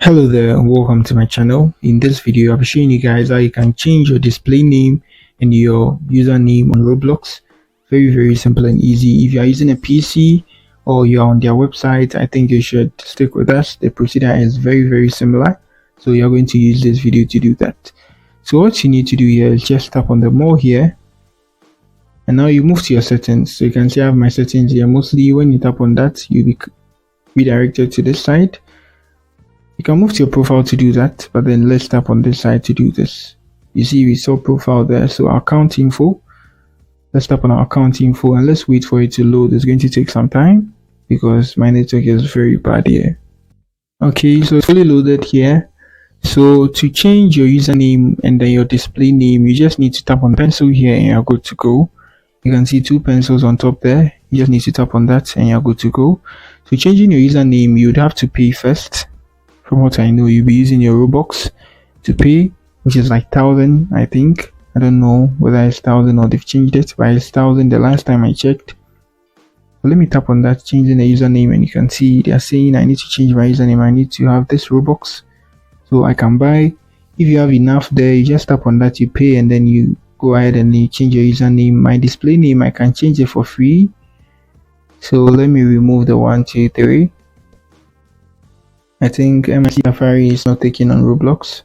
Hello there and welcome to my channel. In this video I'll be showing you guys how you can change your display name and your username on Roblox. Very simple and easy. If you are using a PC or you're on their website, I think you should stick with us. The procedure is very similar, so you're going to use this video to do that. So what you need to do here is just tap on the more here, and now you move to your settings. So you can see I have my settings here. Mostly when you tap on that, you'll be redirected to this side. You can move to your profile to do that, but then let's tap on this side to do this. You see we saw profile there, so our account info. Let's tap on our account info and let's wait for it to load. It's going to take some time because my network is very bad here. Okay, so it's fully loaded here. So to change your username and then your display name, you just need to tap on pencil here and you're good to go. You can see two pencils on top there. You just need to tap on that and you're good to go. So changing your username, you'd have to pay first. From what I know, you'll be using your Roblox to pay, which is like 1,000, I think. I don't know whether it's 1,000 or they've changed it, but it's 1,000 the last time I checked. So let me tap on that, changing the username, and you can see they are saying I need to change my username. I need to have this Roblox so I can buy. If you have enough there, you just tap on that, you pay, and then you go ahead and you change your username. My display name, I can change it for free. So let me remove the 1, 2, 3. I think MIC Safari is not taking on Roblox.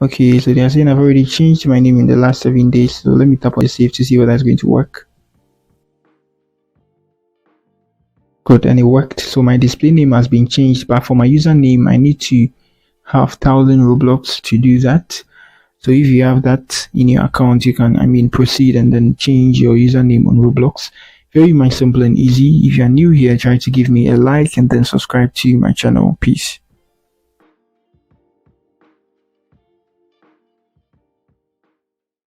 Okay, so they are saying I've already changed my name in the last 7 days. So let me tap on the save to see whether it's going to work. Good, and it worked. So my display name has been changed, but for my username, I need to have 1,000 Roblox to do that. So if you have that in your account, you can, proceed and then change your username on Roblox. Very much simple and easy. If you are new here, try to give me a like and then subscribe to my channel. Peace.